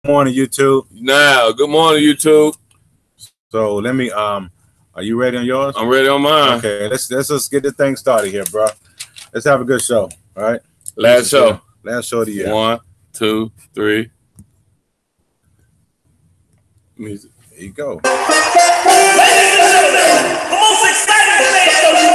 morning, YouTube. Now, good morning, YouTube. So let me are you ready on yours? I'm ready on mine. Okay, let's just get this thing started here, bro. Let's have a good show. All right. Last show of the year. 1, 2, 3. Music. There you go. Ladies and gentlemen, the most exciting station of the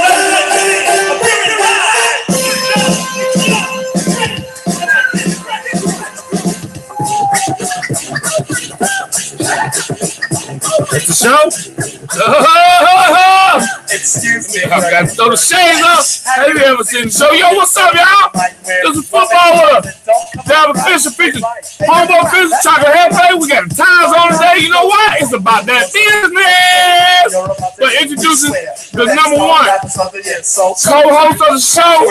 It's the show. Excuse me. I got to throw the shades up. Have you ever seen the show? Yo, what's up, y'all? This is football with us. David Fisher features Homeboy Fisher, Chocolate Hefe. We got the times on today. You know what? It's about that business. But introducing the number one co-host of the show,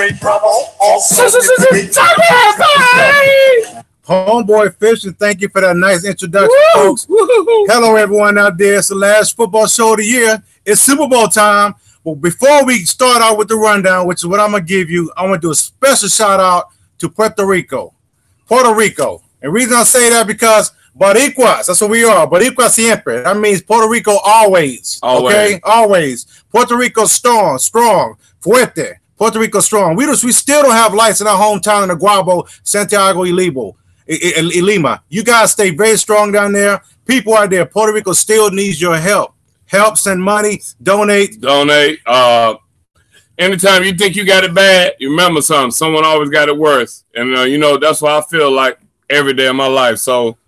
Chocolate Hefe. Homeboy Fisher, thank you for that nice introduction, folks. Hello, everyone out there. It's the last football show of the year. It's Super Bowl time. Well, before we start out with the rundown, which is what I'm going to give you, I want to do a special shout out to Puerto Rico. Puerto Rico. And the reason I say that because Boricuas, that's what we are. Boricua siempre. That means Puerto Rico always. Okay? Always. Puerto Rico strong. Fuerte. Puerto Rico strong. We still don't have lights in our hometown in Aguabo, Santiago y Lima. You guys stay very strong down there. People out there, Puerto Rico still needs your help. Help, send money, donate. Anytime you think you got it bad, you remember something. Someone always got it worse. And, that's what I feel like every day of my life. So,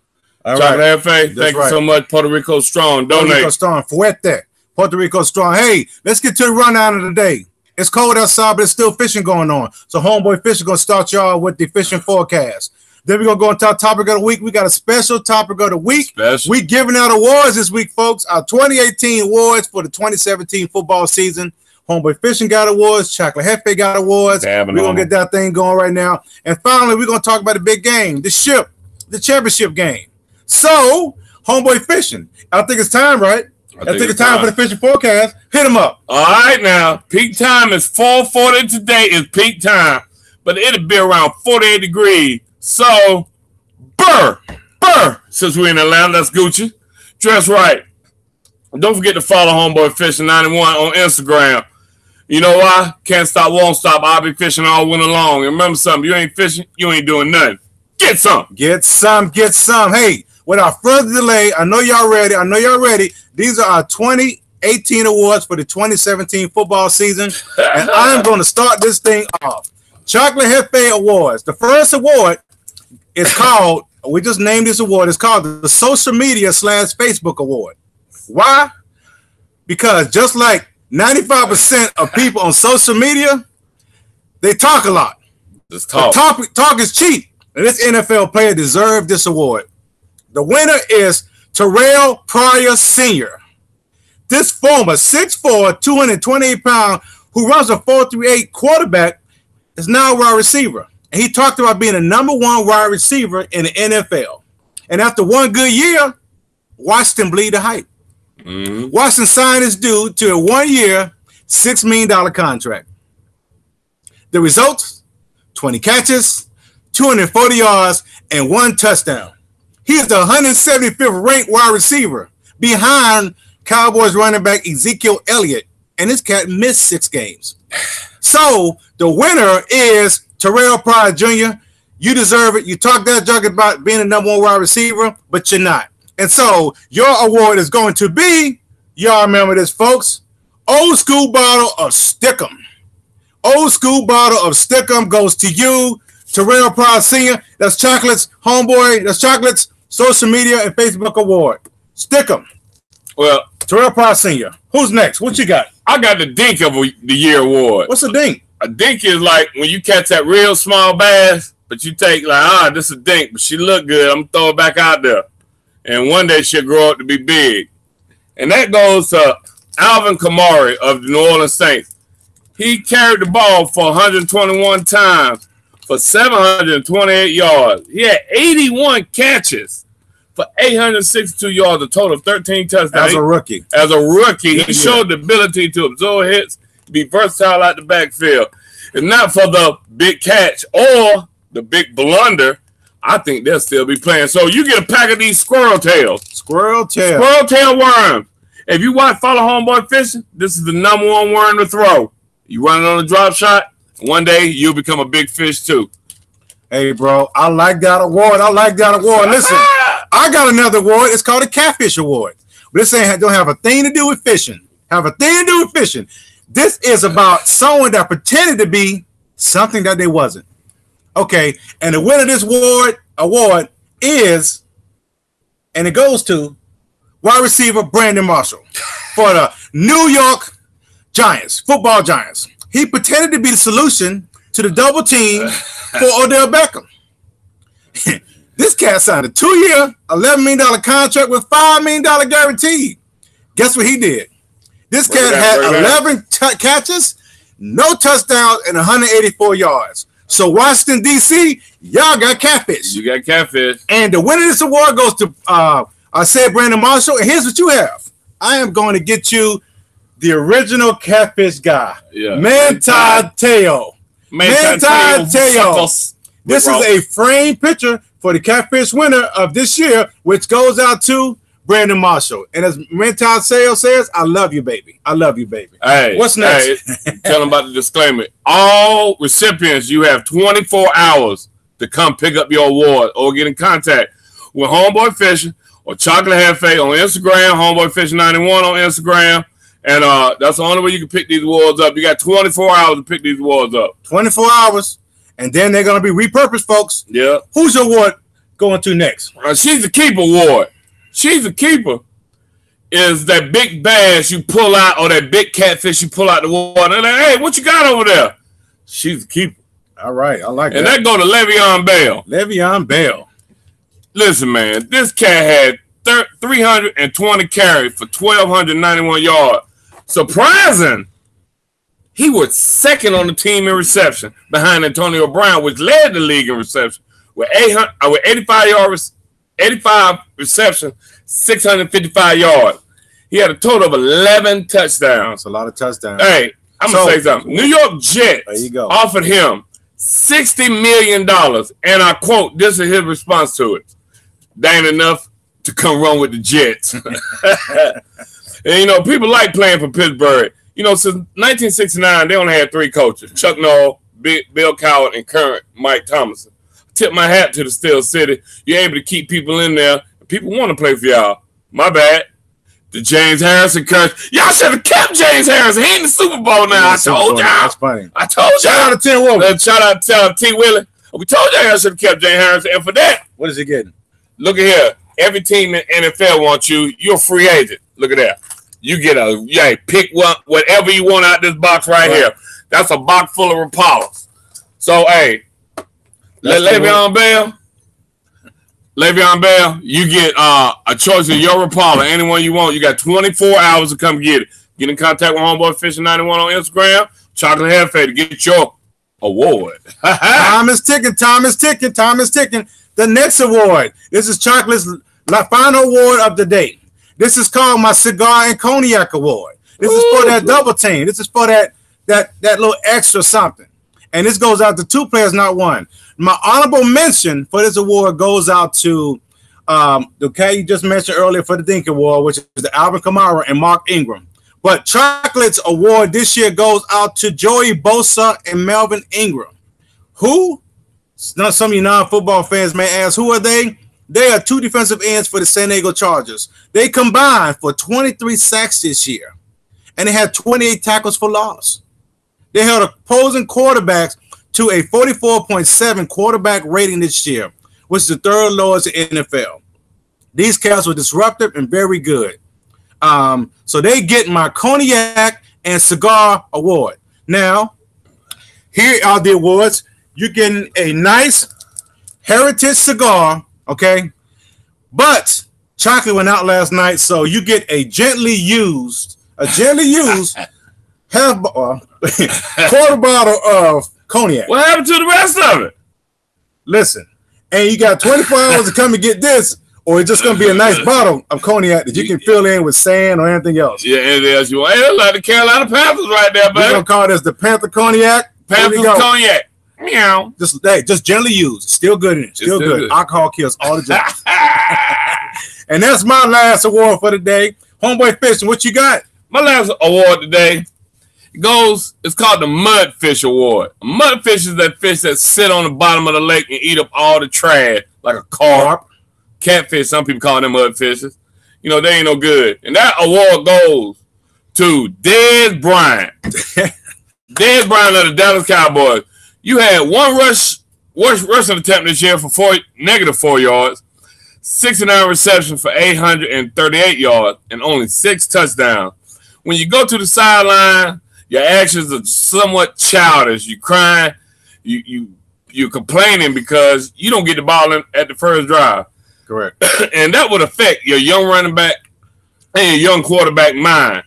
Chocolate Hefe, thank you so much. Puerto Rico strong. Donate. Puerto Rico strong. Fuerte. Puerto Rico strong. Hey, let's get to the rundown of the day. It's cold outside, but it's still fishing going on. So Homeboy Fisher going to start y'all with the fishing forecast. Then we're going to go into our topic of the week. We got a special topic of the week. We giving out awards this week, folks. Our 2018 awards for the 2017 football season. Homeboy Fishing got awards. Chocolate Hefe got awards. We're going to get that thing going right now. And finally, we're going to talk about the big game, the championship game. So, Homeboy Fishing, I think it's time, right? I think it's time for the fishing forecast. Hit them up. All right, now. Peak time is 4:40 today is peak time. But it'll be around 48 degrees. So, burr. Since we're in Atlanta, that's Gucci. Dress right. Don't forget to follow Homeboy Fishing 91 on Instagram. You know why? Can't stop, won't stop. I'll be fishing all winter long. And remember something. You ain't fishing, you ain't doing nothing. Get some. Get some. Hey, without further delay, I know y'all ready. These are our 2018 awards for the 2017 football season. And I'm going to start this thing off. Chocolate Hefe Awards. The first award is called, we just named this award, it's called the Social Media / Facebook Award. Why? Because just like 95% of people on social media, they talk a lot. Just talk. Talk is cheap. And this NFL player deserved this award. The winner is Terrell Pryor Sr. This former 6'4", 228-pound, who runs a 4.38 quarterback, is now a wide receiver. And he talked about being the number one wide receiver in the NFL. And after one good year, Washington bleed the hype. Washington signed this dude to a 1 year, $6 million contract. The results, 20 catches, 240 yards, and 1 touchdown. He is the 175th ranked wide receiver behind Cowboys running back Ezekiel Elliott. And this cat missed 6 games. So the winner is Terrell Pryor Jr. You deserve it. You talk that junk about being the number one wide receiver, but you're not. And so your award is going to be, y'all remember this, folks, Old School Bottle of Stickum. Old School Bottle of Stickum goes to you, Terrell Pryor Sr. That's Chocolate's Homeboy. That's Chocolate's Social Media and Facebook Award. Stickum. Well, Terrell Pryor Sr. Who's next? What you got? I got the Dink of the Year award. What's a dink? A dink is like when you catch that real small bass, but you take like, this is a dink, but she look good. I'm going to throw it back out there. And one day she'll grow up to be big. And that goes to Alvin Kamara of the New Orleans Saints. He carried the ball for 121 times for 728 yards. He had 81 catches for 862 yards, a total of 13 touchdowns. As a rookie. He showed the ability to absorb hits, be versatile out the backfield. It's not for the big catch or the big blunder, I think they'll still be playing. So you get a pack of these squirrel tails. Squirrel tail. Squirrel tail worms. If you follow Homeboy Fishing, this is the #1 worm to throw. You run it on a drop shot, one day you'll become a big fish too. Hey, bro, I like that award. Listen, I got another award. It's called a Catfish Award. But this don't have a thing to do with fishing. This is about someone that pretended to be something that they wasn't. Okay, and the winner of this award is, and it goes to wide receiver Brandon Marshall for the New York Giants, football Giants. He pretended to be the solution to the double team for Odell Beckham. This cat signed a 2-year, $11 million contract with $5 million guaranteed. Guess what he did? This cat had 11 catches, no touchdowns, and 184 yards. So Washington, D.C., y'all got catfish. You got catfish. And the winner of this award goes to, I said Brandon Marshall, and here's what you have. I am going to get you the original catfish guy. Yeah. Manti Te'o. This is a framed picture for the catfish winner of this year, which goes out to Brandon Marshall. And as Manti Te'o says, I love you, baby. Hey, what's next? Hey, tell them about the disclaimer. All recipients, you have 24 hours to come pick up your award or get in contact with Homeboy Fishing or Chocolate Hefe on Instagram, Homeboy Fishing 91 on Instagram. And that's the only way you can pick these awards up. You got 24 hours to pick these awards up. 24 hours. And then they're going to be repurposed, folks. Yeah. Who's your award going to next? She's the Keeper award. She's the Keeper is that big bass you pull out or that big catfish you pull out the water. And like, hey, what you got over there? She's the Keeper. All right. I like that. And that go to Le'Veon Bell. Le'Veon Bell. Listen, man, this cat had 320 carries for 1,291 yards. Surprising. He was second on the team in reception behind Antonio Brown, which led the league in reception with 85 receptions, 655 yards. He had a total of 11 touchdowns. That's a lot of touchdowns. Hey, I'm going to say something. New York Jets offered him $60 million, and I quote, this is his response to it. That ain't enough to come wrong with the Jets. And, people like playing for Pittsburgh. Since 1969, they only had 3 coaches, Chuck Noll, Bill Coward, and current Mike Thomason. Tip my hat to the Steel City. You're able to keep people in there. People want to play for y'all. My bad. The James Harrison curse. Y'all should have kept James Harrison. He in the Super Bowl now. I told y'all. That's funny. I told y'all. Shout out to Tim Wilson. Shout out to T. Willie. We told y'all should have kept James Harrison. And for that, what is he getting? Look at here. Every team in NFL wants you. You're a free agent. Look at that. You get pick whatever you want out this box right here. That's a box full of Rapalas. So, hey, Le'Veon Bell, you get a choice of your Rapala, anyone you want. You got 24 hours to come get it. Get in contact with Homeboy Fishing 91 on Instagram, Chocolate Hefe to get your award. Time is ticking. The next award. This is Chocolate's final award of the day. This is called my Cigar and Cognac Award. This is for that double team. This is for that little extra something. And this goes out to 2 players, not 1. My honorable mention for this award goes out to the guy you just mentioned earlier for the Dink Award, which is the Alvin Kamara and Mark Ingram. But Chocolate's award this year goes out to Joey Bosa and Melvin Ingram. Who? Now, some of you non-football fans may ask, who are they? They are 2 defensive ends for the San Diego Chargers. They combined for 23 sacks this year, and they had 28 tackles for loss. They held opposing quarterbacks to a 44.7 quarterback rating this year, which is the 3rd lowest in the NFL. These cats were disruptive and very good. So they get my Cognac and Cigar Award. Now, here are the awards. You're getting a nice Heritage cigar, okay? But chocolate went out last night, so you get a gently used half quarter bottle of cognac. What happened to the rest of it? Listen, and you got 24 hours to come and get this, or it's just going to be a nice bottle of cognac that you can fill in with sand or anything else. Yeah, anything else you want. Hey, like the Carolina Panthers right there, baby. We're going to call this the Panther Cognac. Panthers Cognac. Meow. Just gently used. Still good in it. Still good. Alcohol kills all the germs. And that's my last award for the day. Homeboy Fishing, what you got? My last award today it's called the Mudfish Award. A mudfish is that fish that sit on the bottom of the lake and eat up all the trash, like a carp, catfish. Some people call them mudfishes. You know, they ain't no good. And that award goes to Dez Bryant. Dez Bryant of the Dallas Cowboys. You had one rushing attempt this year for -4 yards, 69 receptions for 838 yards, and only 6 touchdowns. When you go to the sideline, your actions are somewhat childish. You crying, you're complaining because you don't get the ball at the first drive. Correct. And that would affect your young running back and your young quarterback mind.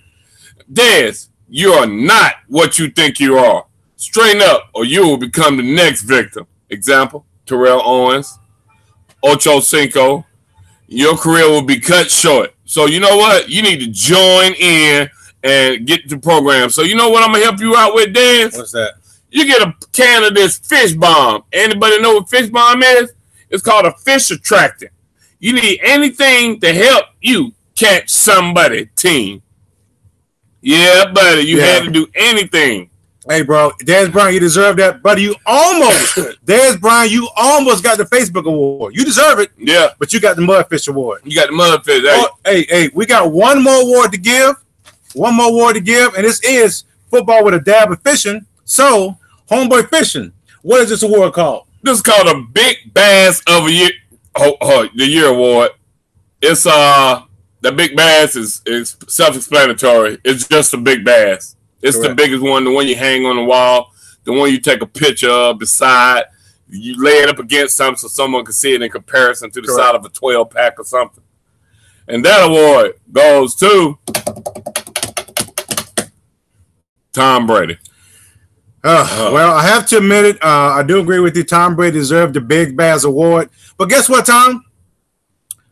Dez, you are not what you think you are. Straighten up, or you will become the next victim. Example, Terrell Owens, Ocho Cinco. Your career will be cut short. So you know what? You need to join in and get the program. So you know what I'm going to help you out with, Dez? What's that? You get a can of this fish bomb. Anybody know what fish bomb is? It's called a fish attractant. You need anything to help you catch somebody, team. Yeah, buddy. You had to do anything. Hey, bro. Dez Bryant, you deserve that. Buddy, Dez Bryant, you almost got the Facebook award. You deserve it. Yeah. But you got the Mudfish award. You got the Mudfish. Hey, we got one more award to give. One more award to give. And this is football with a dab of fishing. So, Homeboy Fishing, what is this award called? This is called a Big Bass of the Year award. It's the Big Bass is self-explanatory. It's just a big bass. It's Correct. The biggest one, the one you hang on the wall, the one you take a picture of beside. You lay it up against something so someone can see it in comparison to the Correct. Side of a 12-pack or something. And that award goes to Tom Brady. Well, I have to admit it. I do agree with you. Tom Brady deserved the Big Bass Award. But guess what, Tom?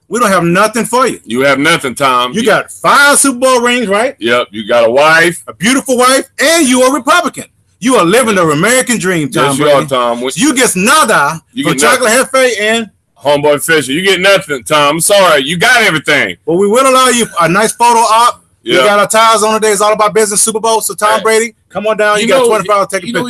We don't have nothing for you. You have nothing, Tom. You got 5 Super Bowl rings, right? Yep. You got a wife. A beautiful wife. And you are a Republican. You are living the American dream, Tom Brady. You are, Tom. So you get nada for Chocolate Hefe and Homeboy Fisher. You get nothing, Tom. I'm sorry. You got everything. Well, we will allow you a nice photo op. Yep. We got our ties on today. It's all about business Super Bowl. So Tom Brady, come on down. You got 25 to take a picture.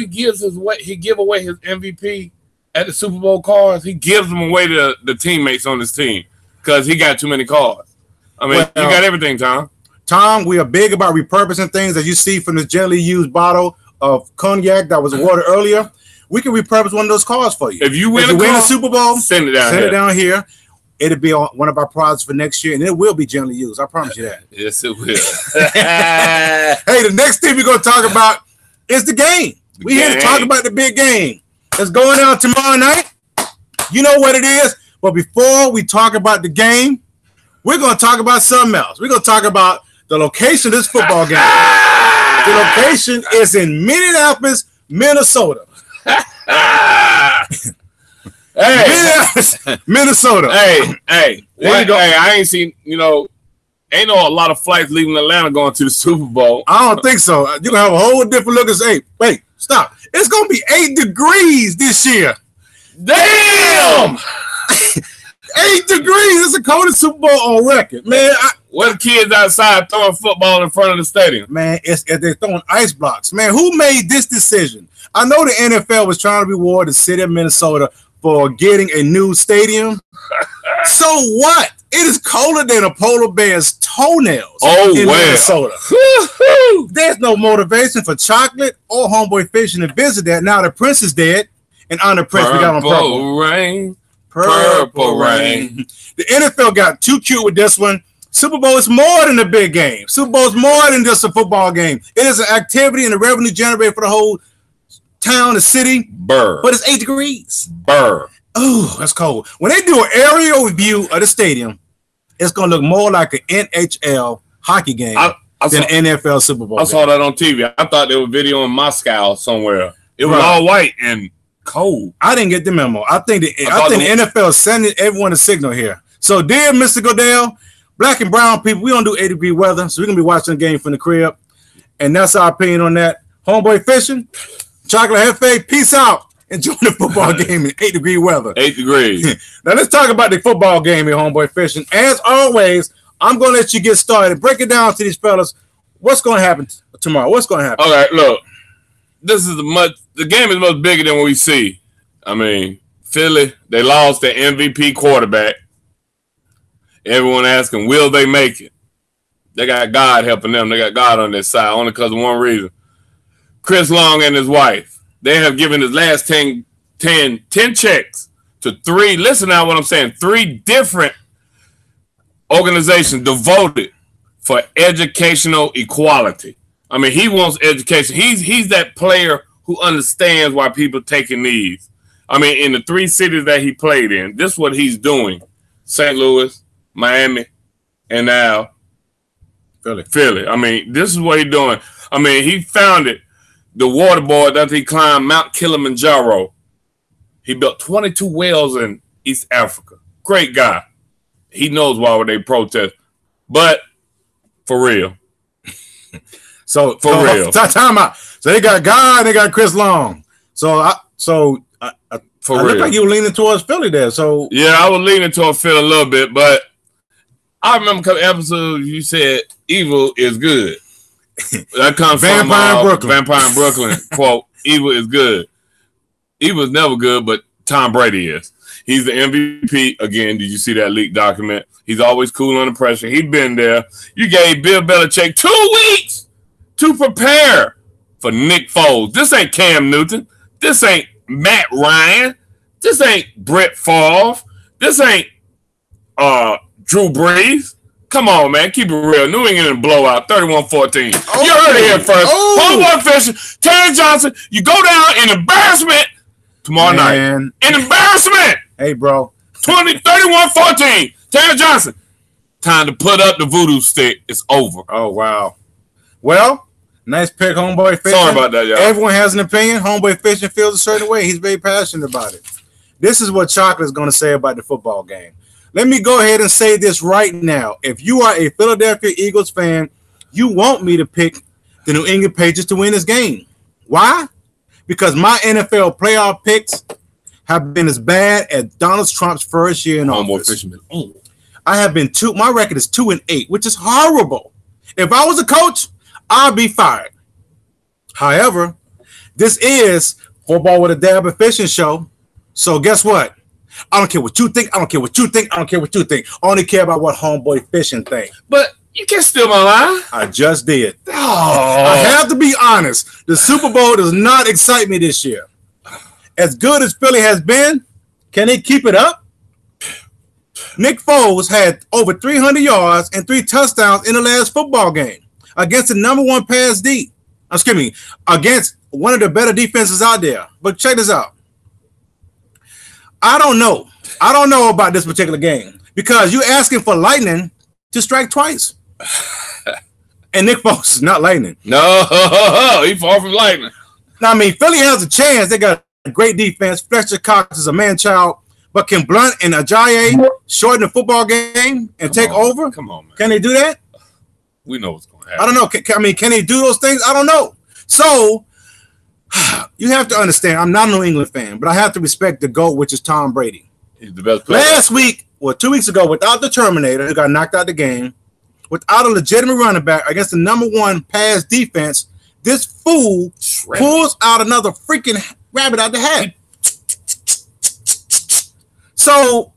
He give away his MVP at the Super Bowl cards. He gives them away to the teammates on his team because he got too many cards. I mean, you got everything, Tom. Tom, we are big about repurposing things. As you see from this gently used bottle of cognac that was awarded earlier, we can repurpose one of those cards for you. If you win a Super Bowl, send it down here. It'll be on one of our products for next year, and it will be gently used. I promise you that. Yes, it will. Hey, the next thing we're going to talk about is the game. We're here to talk about the big game. It's going down tomorrow night. You know what it is. But before we talk about the game, we're going to talk about something else. We're going to talk about the location of this football game. The location is in Minneapolis, Minnesota. Minnesota. Hey, I ain't seen, ain't a lot of flights leaving Atlanta going to the Super Bowl. I don't think so. You're going to have a whole different look. Hey, wait, stop. It's going to be 8 degrees this year. Damn! 8 degrees. It's the coldest Super Bowl on record, man. What the kids outside throwing football in front of the stadium? Man, they're throwing ice blocks. Man, who made this decision? I know the NFL was trying to reward the city of Minnesota for getting a new stadium. So what? It is colder than a polar bear's toenails in Minnesota. There's no motivation for Chocolate or Homeboy Fishing to visit that. Now the Prince is dead. And on the Prince, we got on purple. Purple rain. The NFL got too cute with this one. Super Bowl is more than a big game. Super Bowl is more than just a football game. It is an activity and a revenue generator for the whole town, the city. Burr. But it's 8 degrees. Burr. Oh, that's cold. When they do an aerial view of the stadium, it's going to look more like an NHL hockey game than an NFL Super Bowl game. Saw that on TV. I thought they were videoing Moscow somewhere. It was all white and cold. I didn't get the memo. I think the NFL is sending everyone a signal here. So, dear Mr. Goodell, black and brown people, we don't do 80-degree weather, so we're going to be watching the game from the crib. And that's our opinion on that. Homeboy Fishing, Chocolate Hefe, peace out. enjoying the football game in 8-degree weather. 8 degrees. Now let's talk about the football game here, homeboy fishing. As always, I'm gonna let you get started. Break it down to these fellas. What's gonna happen tomorrow? What's gonna happen? All right, look. The game is much bigger than what we see. I mean, Philly, they lost their MVP quarterback. Everyone asking, will they make it? They got God helping them. They got God on their side, only because of one reason. Chris Long and his wife, they have given his last 10 checks to 3, listen now what I'm saying, 3 different organizations devoted for educational equality. I mean, he wants education. He's that player who understands why people taking these. I mean, in the 3 cities that he played in, this is what he's doing. St. Louis, Miami, and now Philly. I mean, this is what he's doing. I mean, he founded the water board that he climbed Mount Kilimanjaro. He built 22 wells in East Africa. Great guy. He knows why would they protest. But for real. For real. Time out. So they got God, they got Chris Long. I look like you were leaning towards Philly there. So yeah, I was leaning towards Philly a little bit, but I remember a couple episodes you said evil is good. That comes from Vampire in Brooklyn. Quote, evil is good. Evil is never good, but Tom Brady is. He's the MVP. Again, did you see that leaked document? He's always cool under pressure. He's been there. You gave Bill Belichick 2 weeks to prepare for Nick Foles. This ain't Cam Newton. This ain't Matt Ryan. This ain't Brett Favre. This ain't Drew Brees. Come on, man. Keep it real. New England blowout, 31-14. Oh, you heard it here first. Homeboy fishing. Terry Johnson, you go down in embarrassment tomorrow night. In embarrassment. Hey, bro. 31-14. Terry Johnson. Time to put up the voodoo stick. It's over. Oh, wow. Well, nice pick, homeboy fishing. Sorry about that, y'all. Everyone has an opinion. Homeboy fishing feels a certain way. He's very passionate about it. This is what Chocolate is going to say about the football game. Let me go ahead and say this right now. If you are a Philadelphia Eagles fan, you want me to pick the New England Patriots to win this game. Why? Because my NFL playoff picks have been as bad as Donald Trump's first year in office. I have been my record is 2-8, which is horrible. If I was a coach, I'd be fired. However, this is Football with a Dab and Fishing show. So guess what? I don't care what you think. I don't care what you think. I don't care what you think. I only care about what homeboy fishing think. But you can't steal my line. I just did. Oh. I have to be honest. The Super Bowl does not excite me this year. As good as Philly has been, can they keep it up? Nick Foles had over 300 yards and 3 touchdowns in the last football game against the #1 pass D. Excuse me, against one of the better defenses out there. But check this out. I don't know. I don't know about this particular game because you're asking for lightning to strike twice. And Nick Foles is not lightning. No, he's far from lightning. Now, I mean, Philly has a chance. They got a great defense. Fletcher Cox is a man-child. But can Blunt and Ajayi shorten the football game and take over? Come on, man. Can they do that? We know what's going to happen. I don't know. Can they do those things? I don't know. So, you have to understand, I'm not a New England fan, but I have to respect the GOAT, which is Tom Brady. He's the best player. Last week, 2 weeks ago, without the Terminator, who got knocked out the game, without a legitimate running back against the #1 pass defense, this fool pulls out another freaking rabbit out the hat. So,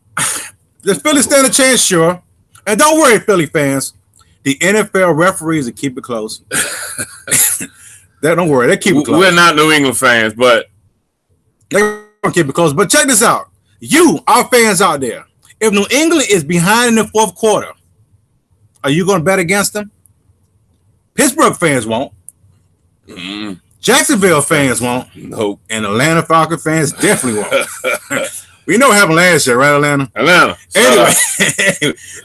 the Phillies stand a chance, sure. And don't worry, Philly fans. The NFL referees will keep it close. Don't worry, they keep it close. We're not New England fans, but they're going to keep it close. But check this out. You, our fans out there, if New England is behind in the fourth quarter, are you going to bet against them? Pittsburgh fans won't. Jacksonville fans won't. Nope. And Atlanta Falcon fans definitely won't. We know what happened last year, right, Atlanta?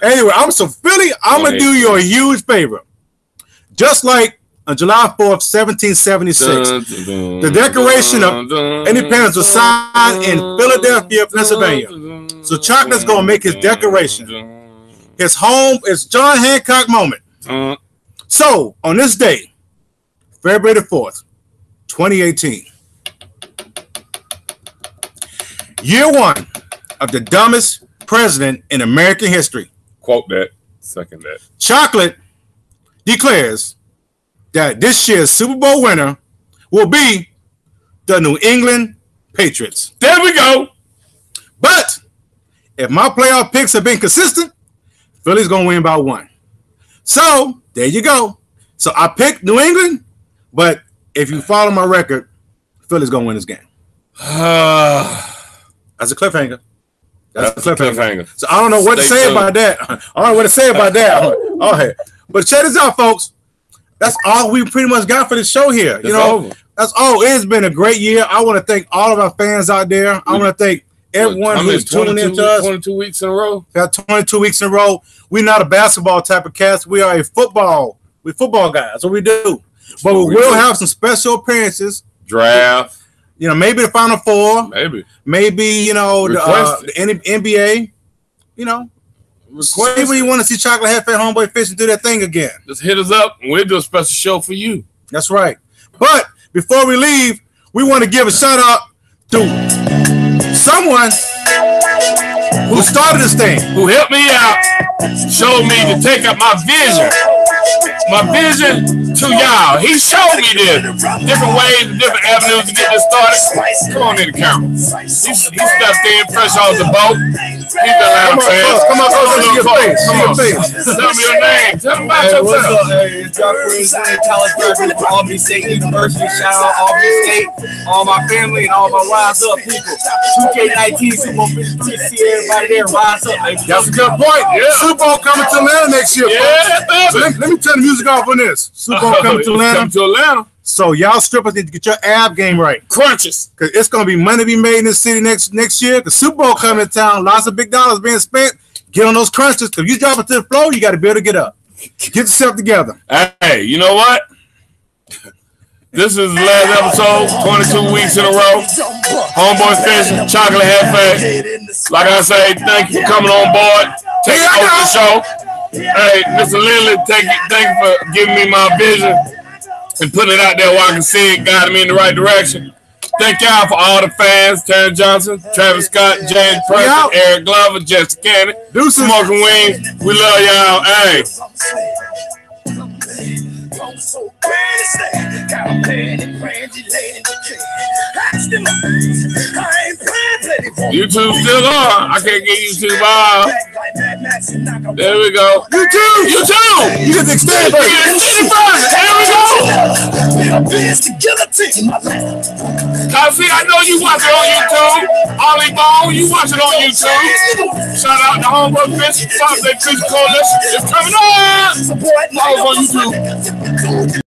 Anyway, I'm so Philly, I'm going to do you a huge favor. Just like on July 4th, 1776, the Declaration of Independence was signed in Philadelphia, Pennsylvania. So Chocolate's going to make his declaration. His home is John Hancock moment. So, on this day, February the 4th, 2018, Year one of the dumbest president in American history. Quote that. Second that. Chocolate declares that this year's Super Bowl winner will be the New England Patriots. There we go. But if my playoff picks have been consistent, Philly's going to win by 1. So there you go. So I picked New England, but if you follow my record, Philly's going to win this game. That's a cliffhanger. That's a cliffhanger. So I don't know what to say about that. I don't know what to say about that. All right. But check this out, folks. That's all we pretty much got for the show here. You know, over. That's all. It's been a great year. I want to thank all of our fans out there. I want to thank everyone who's tuning in to us. 22 weeks in a row. Got 22 weeks in a row. We're not a basketball type of cast. We are a football. We're football guys. That's what we do. But we will have some special appearances. Draft. You know, maybe the Final Four. Maybe you know, the NBA. You know. Maybe you want to see Chocolate Hefe Homeboy Fish and do that thing again. Just hit us up and we'll do a special show for you. That's right. But before we leave, we want to give a shout out to someone who started this thing, who helped me out, showed me to take up my vision to y'all. He showed me this different ways, different avenues to get this started. Come on in the camera. He stepped in fresh off the boat. He's been Atlanta fans. Come on, see your face. Tell me your name. Tell me about yourself. What's up? Hey, it's Jock Quincy, college graduate from Albany State University. Shout out Albany State, all my family and all my Rise Up people. 2K19, Super Bowl 53, see everybody there. Rise up, baby. That's a good point. Yeah. Super Bowl coming to Atlanta next year. Yeah, so let me turn the music off on this. Super Bowl coming to Atlanta. So y'all strippers need to get your ab game right. Crunches. Because it's going to be money to be made in this city next year. The Super Bowl coming to town. Lots of big dollars being spent. Get on those crunches. Because you drop it to the floor, you got to be able to get up. Get yourself together. Hey, you know what? This is the last episode, 22 weeks in a row. Homeboy Fishing, Chocolate Hefe. Like I say, thank you for coming on board. Take over the show. Hey, Mr. Lindley, thank you for giving me my vision and putting it out there where I can see it, guiding me in the right direction. Thank y'all for all the fans: Terrence Johnson, Travis Scott, James Preston, Eric Glover, Jessica Cannon, Smoking Wings. We love y'all. Hey. YouTube still on. I can't get YouTube off. There we go. YouTube. You get the extended version. There we go. I know you watch it on YouTube. Ollie Bone, you watch it on YouTube. Shout out to Homeboy Fish, Fish Coalition. It's coming on. Follow us on YouTube.